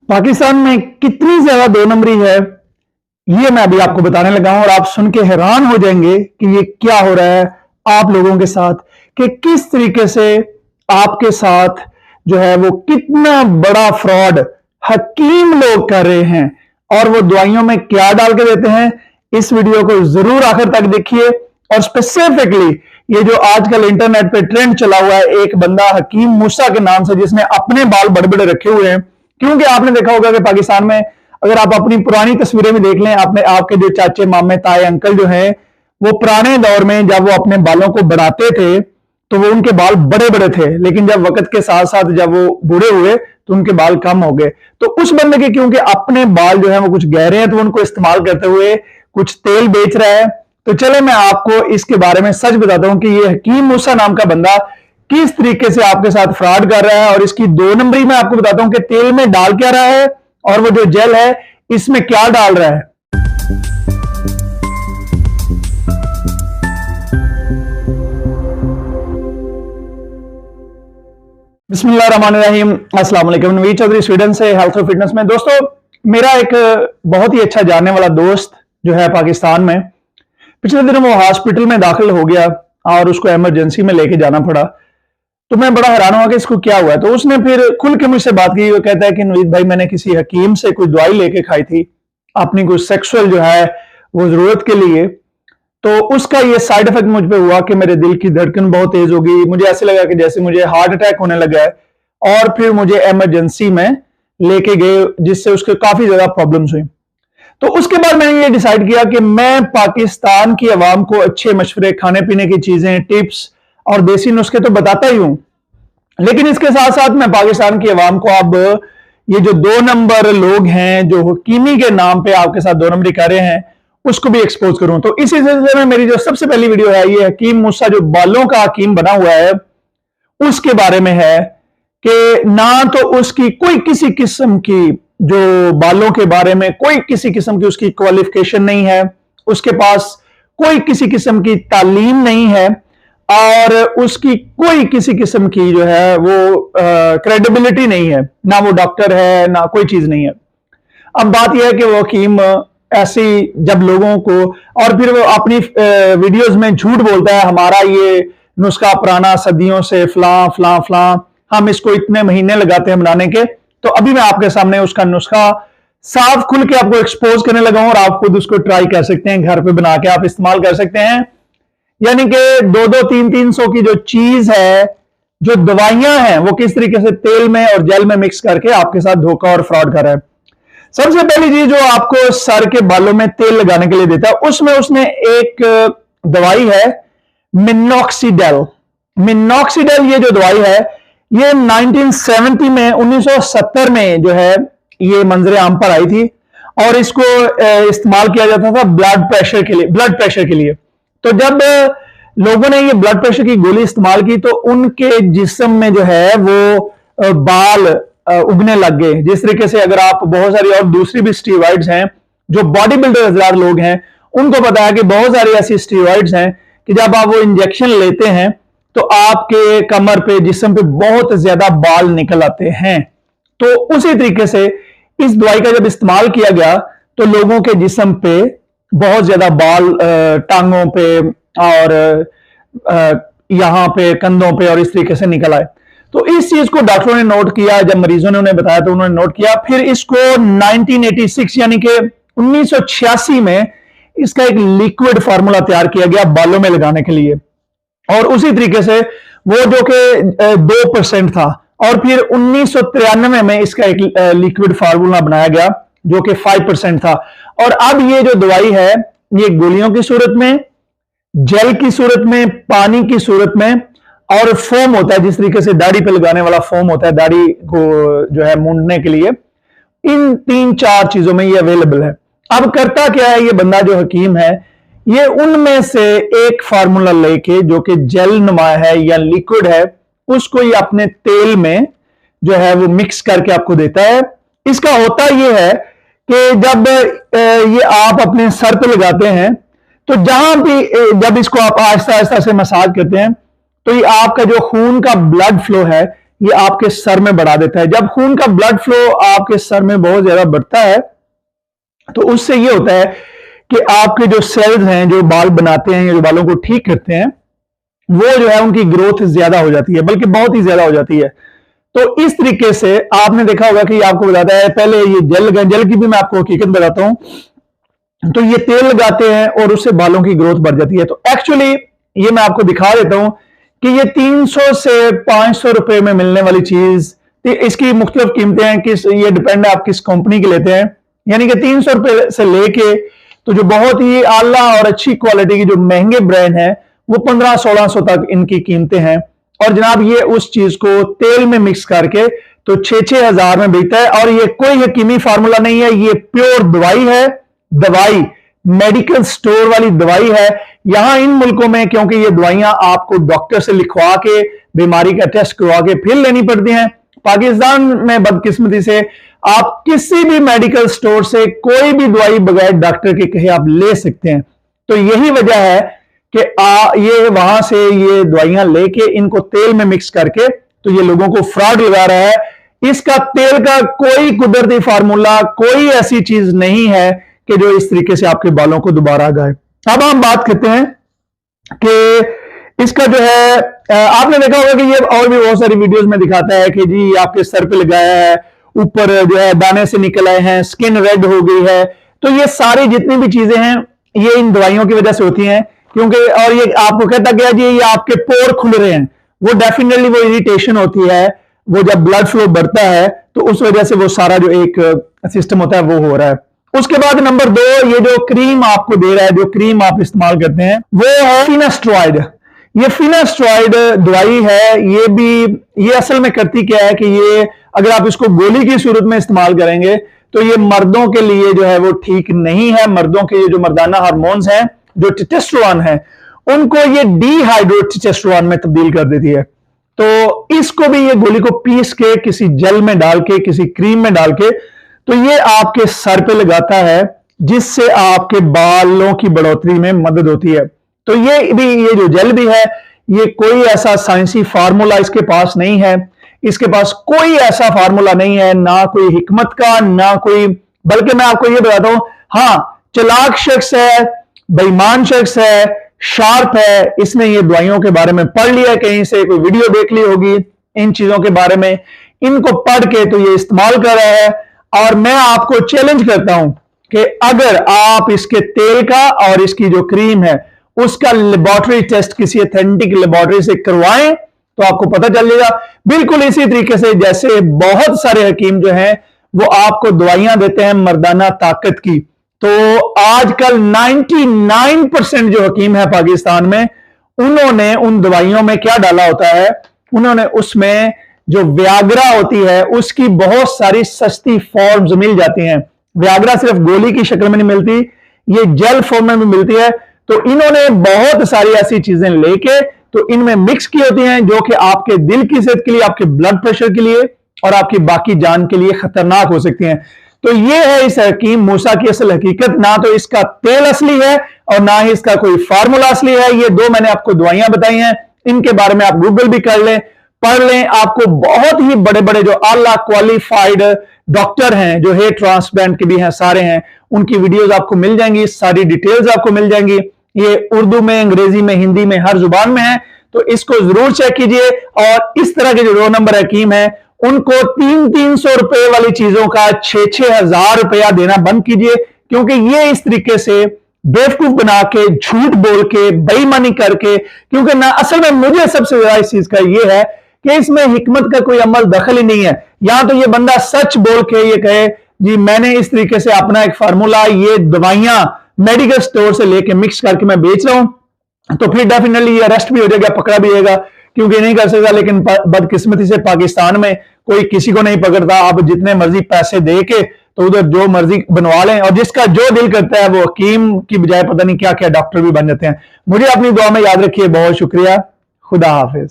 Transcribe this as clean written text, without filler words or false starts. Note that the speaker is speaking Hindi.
पाकिस्तान में कितनी ज्यादा दो नंबरी है, ये मैं अभी आपको बताने लगा हूं और आप सुन के हैरान हो जाएंगे कि ये क्या हो रहा है आप लोगों के साथ, कि किस तरीके से आपके साथ जो है वो कितना बड़ा फ्रॉड हकीम लोग कर रहे हैं और वो दवाइयों में क्या डाल के देते हैं। इस वीडियो को जरूर आखिर तक देखिए और स्पेसिफिकली ये जो आजकल इंटरनेट पे ट्रेंड चला हुआ है, एक बंदा हकीम मूसा के नाम से जिसने अपने बाल बड़े बड़े रखे हुए हैं। क्योंकि आपने देखा होगा कि पाकिस्तान में अगर आप अपनी पुरानी तस्वीरें भी देख लें, आपने आपके जो चाचे मामे ताए अंकल जो हैं वो पुराने दौर में जब वो अपने बालों को बढ़ाते थे तो वो उनके बाल बड़े बड़े थे, लेकिन जब वक्त के साथ साथ जब वो बूढ़े हुए तो उनके बाल कम हो गए। तो उस बंदे के क्योंकि अपने बाल जो है वो कुछ गहरे हैं तो उनको इस्तेमाल करते हुए कुछ तेल बेच रहा है। तो चले मैं आपको इसके बारे में सच बताता हूं कि ये हकीम मूसा नाम का बंदा किस तरीके से आपके साथ फ्रॉड कर रहा है और इसकी दो नंबरी में आपको बताता हूं कि तेल में डाल क्या रहा है और वो जो जेल है इसमें क्या डाल रहा है। बिस्मिल्लाहिर्रहमानिर्रहीम, अस्सलाम वालेकुम। नवीद चौधरी स्वीडन से हेल्थ और फिटनेस में। दोस्तों, मेरा एक बहुत ही अच्छा जानने वाला दोस्त जो है पाकिस्तान में, पिछले दिनों वो हॉस्पिटल में दाखिल हो गया और उसको इमरजेंसी में लेके जाना पड़ा। तो मैं बड़ा हैरान हुआ कि इसको क्या हुआ है। तो उसने फिर खुल के मुझसे बात की। वो कहता है कि नवीद भाई, मैंने किसी हकीम से कोई दवाई लेके खाई थी अपनी कोई सेक्सुअल जो है वो जरूरत के लिए, तो उसका ये साइड इफेक्ट मुझ पे हुआ कि मेरे दिल की धड़कन बहुत तेज हो गई, मुझे ऐसे लगा कि जैसे मुझे हार्ट अटैक होने लगा है और फिर मुझे इमरजेंसी में लेके गए जिससे उसके काफी ज्यादा प्रॉब्लम्स हुई। तो उसके बाद मैंने ये डिसाइड किया कि मैं पाकिस्तान की आवाम को अच्छे मशवरे, खाने पीने की चीजें, टिप्स और देसी नुस्खे तो बताता ही हूं, लेकिन इसके साथ साथ मैं पाकिस्तान की आवाम को अब ये जो दो नंबर लोग हैं जो हकीमी के नाम पे आपके साथ दो नंबरी कर रहे हैं उसको भी एक्सपोज करूं। तो इसी सिलसिले में मेरी जो सबसे पहली वीडियो है ये हकीम मूसा जो बालों का हकीम बना हुआ है उसके बारे में है कि ना तो उसकी कोई किसी किस्म की जो बालों के बारे में कोई किसी किस्म की उसकी क्वालिफिकेशन नहीं है, उसके पास कोई किसी किस्म की तालीम नहीं है और उसकी कोई किसी किस्म की जो है वो क्रेडिबिलिटी नहीं है, ना वो डॉक्टर है ना कोई चीज नहीं है। अब बात यह है कि वो हकीम ऐसी जब लोगों को, और फिर वो अपनी वीडियोस में झूठ बोलता है, हमारा ये नुस्खा पुराना सदियों से फलां फलां फलां, हम इसको इतने महीने लगाते हैं बनाने के। तो अभी मैं आपके सामने उसका नुस्खा साफ खुल के आपको एक्सपोज करने लगा हूं और आप खुद उसको ट्राई कर सकते हैं, घर पे बना के आप इस्तेमाल कर सकते हैं। यानी कि 200-300 की जो चीज है, जो दवाइयां हैं, वो किस तरीके से तेल में और जेल में मिक्स करके आपके साथ धोखा और फ्रॉड कर रहा है। सबसे पहली चीज जो आपको सर के बालों में तेल लगाने के लिए देता है उसमें उसने एक दवाई है मिनॉक्सीडेल। मिनॉक्सीडेल ये जो दवाई है ये 1970 में 1970 में जो है ये मंजरे आम पर आई थी और इसको इस्तेमाल किया जाता था ब्लड प्रेशर के लिए। तो जब लोगों ने ये ब्लड प्रेशर की गोली इस्तेमाल की तो उनके जिस्म में जो है वो बाल उगने लग गए। जिस तरीके से अगर आप बहुत सारी और दूसरी भी स्टीरॉइड्स हैं, जो बॉडी बिल्डर लोग हैं उनको पता है कि बहुत सारी ऐसी स्टीरॉइड्स हैं कि जब आप वो इंजेक्शन लेते हैं तो आपके कमर पे, जिस्म पे बहुत ज्यादा बाल निकल आते हैं। तो उसी तरीके से इस दवाई का जब इस्तेमाल किया गया तो लोगों के जिस्म पे बहुत ज्यादा बाल टांगों पे और यहां पे कंधों पे और इस तरीके से निकल आए। तो इस चीज को डॉक्टरों ने नोट किया, जब मरीजों ने उन्हें बताया तो उन्होंने नोट किया। फिर इसको 1986 यानी कि 1986 में इसका एक लिक्विड फार्मूला तैयार किया गया बालों में लगाने के लिए और उसी तरीके से वो जो कि 2% था और फिर 1993 में इसका एक लिक्विड फार्मूला बनाया गया जो कि 5% था। और अब ये जो दवाई है ये गोलियों की सूरत में, जेल की सूरत में, पानी की सूरत में और फोम होता है, जिस तरीके से दाढ़ी पे लगाने वाला फोम होता है दाढ़ी को जो है मूंदने के लिए, इन 3-4 चीजों में ये अवेलेबल है। अब करता क्या है ये बंदा जो हकीम है, ये उनमें से एक फार्मूला लेके जो कि जेल नुमा है या लिक्विड है उसको ये अपने तेल में जो है वो मिक्स करके आपको देता है। इसका होता ये है कि जब ये आप अपने सर पे लगाते हैं तो जहां भी जब इसको आप आहिस्ता आहिस्ता से मसाज करते हैं तो ये आपका जो खून का ब्लड फ्लो है ये आपके सर में बढ़ा देता है। जब खून का ब्लड फ्लो आपके सर में बहुत ज्यादा बढ़ता है तो उससे ये होता है कि आपके जो सेल्स हैं जो बाल बनाते हैं या जो बालों को ठीक करते हैं वो जो है उनकी ग्रोथ ज्यादा हो जाती है, बल्कि बहुत ही ज्यादा हो जाती है। तो इस तरीके से आपने देखा होगा कि आपको बताता है, पहले ये जल की भी मैं आपको हकीकत बताता हूं। तो ये तेल लगाते हैं और उससे बालों की ग्रोथ बढ़ जाती है। तो एक्चुअली ये मैं आपको दिखा देता हूं कि ये 300 से 500 रुपए में मिलने वाली चीज, इसकी मुख्तलिफ कीमतें हैं, किस ये डिपेंड है आप किस कंपनी की लेते हैं। यानी कि 300 रुपए से लेके तो जो बहुत ही आला और अच्छी क्वालिटी की जो महंगे ब्रांड है वो 1500-1600 तक इनकी कीमतें हैं। और जनाब ये उस चीज को तेल में मिक्स करके तो 6-6 हजार में बिकता है। और ये कोई हकीमी फार्मूला नहीं है, ये प्योर दवाई है, दवाई मेडिकल स्टोर वाली दवाई है। यहां इन मुल्कों में क्योंकि ये दवाइयां आपको डॉक्टर से लिखवा के बीमारी का टेस्ट करवा के फिर लेनी पड़ती हैं, पाकिस्तान में बदकिस्मती से आप किसी भी मेडिकल स्टोर से कोई भी दवाई बगैर डॉक्टर के कहे आप ले सकते हैं। तो यही वजह है कि ये वहां से ये दवाइयां लेके इनको तेल में मिक्स करके तो ये लोगों को फ्रॉड लगा रहा है। इसका तेल का कोई कुदरती फार्मूला, कोई ऐसी चीज नहीं है कि जो इस तरीके से आपके बालों को दोबारा गाए। अब हम बात करते हैं कि इसका जो है आपने देखा होगा कि ये और भी बहुत सारी वीडियोस में दिखाता है कि जी आपके सर पे लगाया है, ऊपर जो है दाने से निकल आए हैं, स्किन रेड हो गई है। तो ये सारी जितनी भी चीजें हैं ये इन दवाइयों की वजह से होती हैं। क्योंकि और ये आपको कहता गया जी ये आपके पोर खुल रहे हैं, वो डेफिनेटली वो इरिटेशन होती है, वो जब ब्लड फ्लो बढ़ता है तो उस वजह से वो सारा जो एक सिस्टम होता है वो हो रहा है। उसके बाद नंबर 2, ये जो क्रीम आपको दे रहा है, जो क्रीम आप इस्तेमाल करते हैं वो है फिनास्ट्रॉइड। ये फिनास्ट्रॉइड दवाई है, ये असल में करती क्या है कि ये अगर आप इसको गोली की सूरत में इस्तेमाल करेंगे तो ये मर्दों के लिए जो है वो ठीक नहीं है। मर्दों के ये जो मर्दाना हार्मोन्स हैं जो टेस्टोस्टेरोन है उनको ये डिहाइड्रोटेस्टोस्टेरोन में तब्दील कर देती है। तो इसको भी ये गोली को पीस के किसी जेल में डाल के किसी क्रीम में डाल के तो ये आपके सर पे लगाता है, जिससे आपके बालों की बढ़ोतरी में मदद होती है। तो ये जो जेल भी है ये कोई ऐसा साइंसी फार्मूला इसके पास नहीं है, इसके पास कोई ऐसा फार्मूला नहीं है, ना कोई हिकमत का ना कोई, बल्कि मैं आपको ये बताता हूं, हाँ चालाक शख्स है, बेईमान शख्स है, शार्प है, इसने ये दवाइयों के बारे में पढ़ लिया, कहीं से कोई वीडियो देख ली होगी इन चीजों के बारे में, इनको पढ़ के तो ये इस्तेमाल कर रहा है। और मैं आपको चैलेंज करता हूं कि अगर आप इसके तेल का और इसकी जो क्रीम है उसका लेबोरेटरी टेस्ट किसी ऑथेंटिक लेबोरेटरी से करवाएं तो आपको पता चल जाएगा। बिल्कुल इसी तरीके से जैसे बहुत सारे हकीम जो हैं वो आपको दवाइयां देते हैं मर्दाना ताकत की, तो आजकल 99% जो हकीम है पाकिस्तान में उन्होंने उन दवाइयों में क्या डाला होता है, उन्होंने उसमें जो व्याग्रा होती है उसकी बहुत सारी सस्ती फॉर्म्स मिल जाती हैं। व्याग्रा सिर्फ गोली की शक्ल में नहीं मिलती, ये जेल फॉर्म में भी मिलती है। तो इन्होंने बहुत सारी ऐसी चीजें लेके तो इनमें मिक्स की होती हैं जो कि आपके दिल की सेहत के लिए, आपके ब्लड प्रेशर के लिए और आपकी बाकी जान के लिए खतरनाक हो सकती हैं। तो ये है इस हकीम मूसा की असल हकीकत, ना तो इसका तेल असली है और ना ही इसका कोई फार्मूला असली है। ये दो मैंने आपको दवाइयां बताई हैं, इनके बारे में आप गूगल भी कर लें, पढ़ लें। आपको बहुत ही बड़े बड़े जो आला क्वालिफाइड डॉक्टर हैं, जो हेयर ट्रांसप्लांट के भी हैं, सारे हैं, उनकी वीडियोस आपको मिल जाएंगी, सारी डिटेल्स आपको मिल जाएंगी। ये उर्दू में, अंग्रेजी में, हिंदी में, हर जुबान में है। तो इसको जरूर चेक कीजिए। और इस तरह के जो 2 नंबर हकीम है उनको 300-300 रुपए वाली चीजों का 6-6 हजार रुपया देना बंद कीजिए, क्योंकि ये इस तरीके से बेवकूफ बना के, झूठ बोल के, बेईमानी करके, क्योंकि ना असल में मुझे सबसे ज्यादा इस चीज का ये है कि इसमें हिकमत का कोई अमल दखल ही नहीं है। यहां तो ये बंदा सच बोल के ये कहे जी मैंने इस तरीके से अपना एक फार्मूला, ये दवाइयां मेडिकल स्टोर से लेके मिक्स करके मैं बेच रहा हूं, तो फिर डेफिनेटली ये अरेस्ट भी हो जाएगा, पकड़ा भी जाएगा, क्योंकि नहीं कर सकता। लेकिन बदकिस्मती से पाकिस्तान में कोई किसी को नहीं पकड़ता। आप जितने मर्जी पैसे दे के तो उधर जो मर्जी बनवा लें, और जिसका जो दिल करता है वो हकीम की बजाय पता नहीं क्या क्या डॉक्टर भी बन जाते हैं। मुझे अपनी दुआ में याद रखिए। बहुत शुक्रिया। खुदा हाफिज।